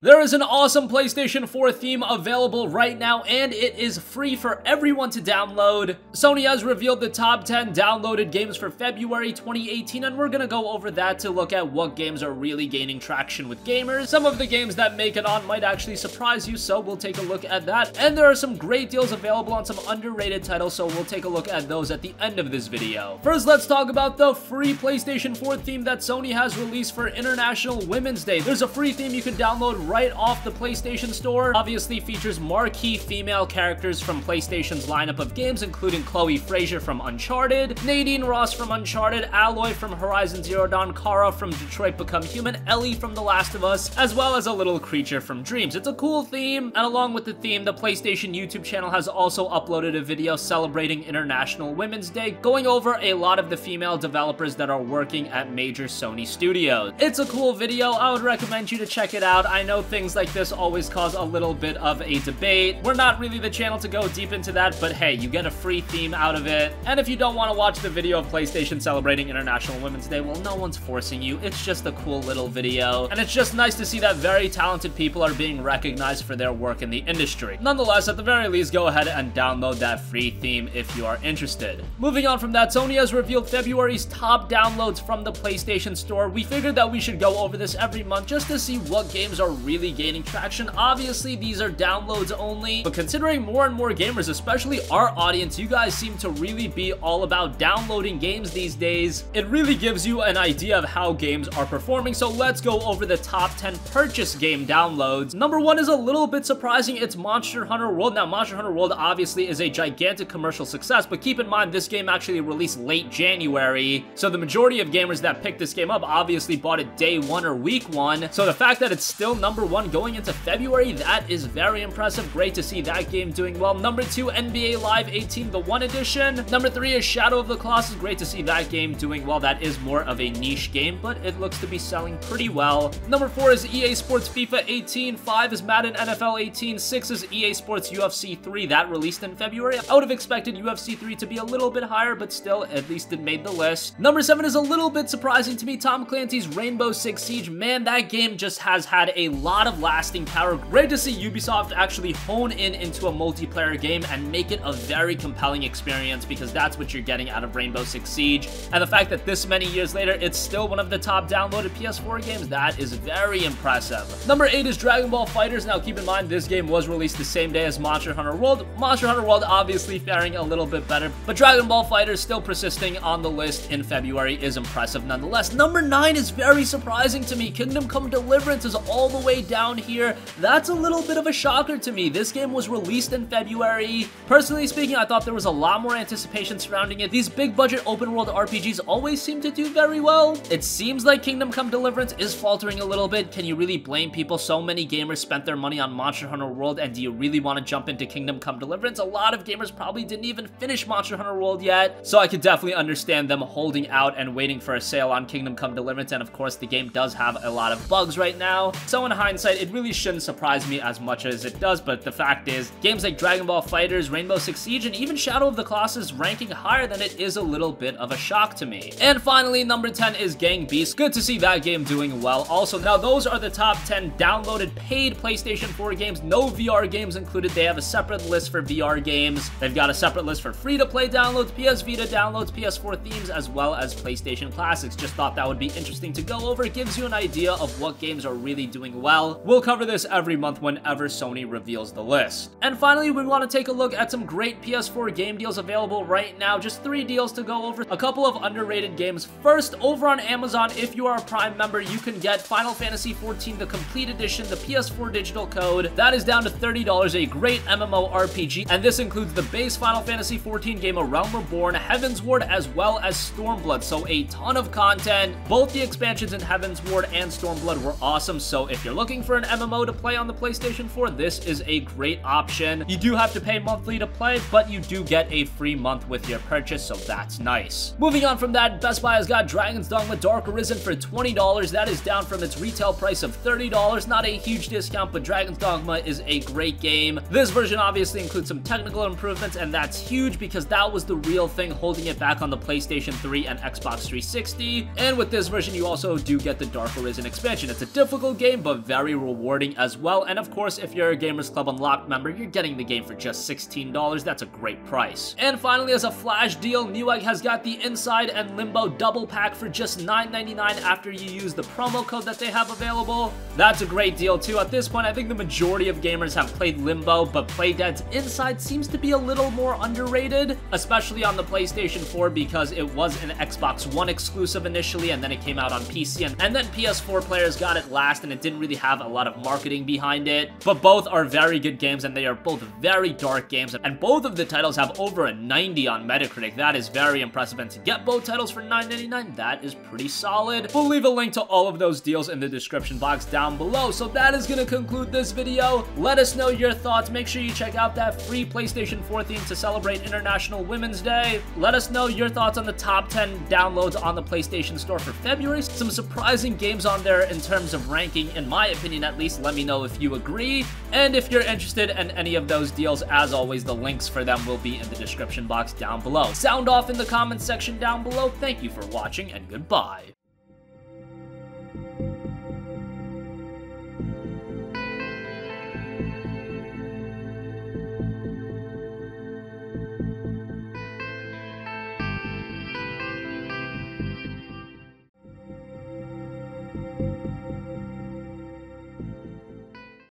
There is an awesome PlayStation 4 theme available right now, and it is free for everyone to download. Sony has revealed the top 10 downloaded games for February 2018, and we're gonna go over that to look at what games are really gaining traction with gamers. Some of the games that make it on might actually surprise you, so we'll take a look at that. And there are some great deals available on some underrated titles, so we'll take a look at those at the end of this video. First, let's talk about the free PlayStation 4 theme that Sony has released for International Women's Day. There's a free theme you can download right off the PlayStation Store. Obviously features marquee female characters from PlayStation's lineup of games, including Chloe Frazier from Uncharted, Nadine Ross from Uncharted, Aloy from Horizon Zero Dawn, Kara from Detroit Become Human, Ellie from The Last of Us, as well as a little creature from Dreams. It's a cool theme, and along with the theme, the PlayStation YouTube channel has also uploaded a video celebrating International Women's Day, going over a lot of the female developers that are working at major Sony studios. It's a cool video. I would recommend you to check it out. I know things like this always cause a little bit of a debate. We're not really the channel to go deep into that, but hey, you get a free theme out of it. And if you don't want to watch the video of PlayStation celebrating International Women's Day, well, no one's forcing you. It's just a cool little video, and it's just nice to see that very talented people are being recognized for their work in the industry. Nonetheless, at the very least, go ahead and download that free theme if you are interested. Moving on from that, Sony has revealed February's top downloads from the PlayStation Store. We figured that we should go over this every month just to see what games are really gaining traction. Obviously, these are downloads only, but considering more and more gamers, especially our audience, you guys seem to really be all about downloading games these days. It really gives you an idea of how games are performing, so let's go over the top 10 purchase game downloads. Number 1 is a little bit surprising. It's Monster Hunter World. Now, Monster Hunter World obviously is a gigantic commercial success, but keep in mind, this game actually released late January, so the majority of gamers that picked this game up obviously bought it day 1 or week 1, so the fact that it's still number 1 going into February, that is very impressive. Great to see that game doing well. Number 2, NBA Live 18, the 1 edition. Number 3 is Shadow of the Colossus. Great to see that game doing well. That is more of a niche game, but it looks to be selling pretty well. Number 4 is EA Sports FIFA 18. 5 is Madden NFL 18. 6 is EA Sports UFC 3. That released in February. I would have expected UFC 3 to be a little bit higher, but still, at least it made the list. Number 7 is a little bit surprising to me. Tom Clancy's Rainbow Six Siege. Man, that game just has had a lot of lasting power. Great to see Ubisoft actually hone into a multiplayer game and make it a very compelling experience, because that's what you're getting out of Rainbow Six Siege. And the fact that this many years later, it's still one of the top downloaded PS4 games, that is very impressive. Number 8 is Dragon Ball FighterZ. Now, keep in mind, this game was released the same day as Monster Hunter World. Monster Hunter World obviously faring a little bit better, but Dragon Ball FighterZ still persisting on the list in February is impressive nonetheless. Number 9 is very surprising to me. Kingdom Come Deliverance is all the way down here. That's a little bit of a shocker to me. This game was released in February. Personally speaking, I thought there was a lot more anticipation surrounding it. These big budget open world RPGs always seem to do very well. It seems like Kingdom Come Deliverance is faltering a little bit. Can you really blame people? So many gamers spent their money on Monster Hunter World, and do you really want to jump into Kingdom Come Deliverance? A lot of gamers probably didn't even finish Monster Hunter World yet, so I could definitely understand them holding out and waiting for a sale on Kingdom Come Deliverance. And of course, the game does have a lot of bugs right now, so in hindsight, it really shouldn't surprise me as much as it does. But the fact is, games like Dragon Ball FighterZ, Rainbow Six Siege, and even Shadow of the Colossus ranking higher than it is a little bit of a shock to me. And finally, number 10 is Gang Beasts. Good to see that game doing well also. Now, those are the top 10 downloaded paid PlayStation 4 games. No VR games included. They have a separate list for VR games. They've got a separate list for free-to-play downloads, PS Vita downloads, PS4 themes, as well as PlayStation Classics. Just thought that would be interesting to go over. It gives you an idea of what games are really doing well. We'll cover this every month whenever Sony reveals the list. And finally, we want to take a look at some great PS4 game deals available right now. Just 3 deals to go over. A couple of underrated games. First, over on Amazon, if you are a Prime member, you can get Final Fantasy XIV, the Complete Edition, the PS4 digital code. That is down to $30, a great MMORPG, and this includes the base Final Fantasy XIV game, A Realm Reborn, Heavensward, as well as Stormblood, so a ton of content. Both the expansions in Heavensward and Stormblood were awesome, so if you're looking for an MMO to play on the PlayStation 4, this is a great option. You do have to pay monthly to play, but you do get a free month with your purchase, so that's nice. Moving on from that, Best Buy has got Dragon's Dogma Dark Arisen for $20. That is down from its retail price of $30. Not a huge discount, but Dragon's Dogma is a great game. This version obviously includes some technical improvements, and that's huge because that was the real thing holding it back on the PlayStation 3 and Xbox 360. And with this version, you also do get the Dark Arisen expansion. It's a difficult game, but very rewarding as well. And of course, if you're a Gamers Club Unlocked member, you're getting the game for just $16. That's a great price. And finally, as a flash deal, Newegg has got the Inside and Limbo double pack for just $9.99 after you use the promo code that they have available. That's a great deal too. At this point, I think the majority of gamers have played Limbo, but Playdead's Inside seems to be a little more underrated, especially on the PlayStation 4 because it was an Xbox One exclusive initially, and then it came out on PC, and then PS4 players got it last, and it didn't really have a lot of marketing behind it. But both are very good games, and they are both very dark games, and both of the titles have over a 90 on Metacritic. That is very impressive, and to get both titles for $9.99, that is pretty solid. We'll leave a link to all of those deals in the description box down below. So that is going to conclude this video. Let us know your thoughts. Make sure you check out that free PlayStation 4 theme to celebrate International Women's Day. Let us know your thoughts on the top 10 downloads on the PlayStation Store for February. Some surprising games on there in terms of ranking, in my opinion at least. Let me know if you agree. And if you're interested in any of those deals, as always, the links for them will be in the description box down below. Sound off in the comments section down below. Thank you for watching, and goodbye.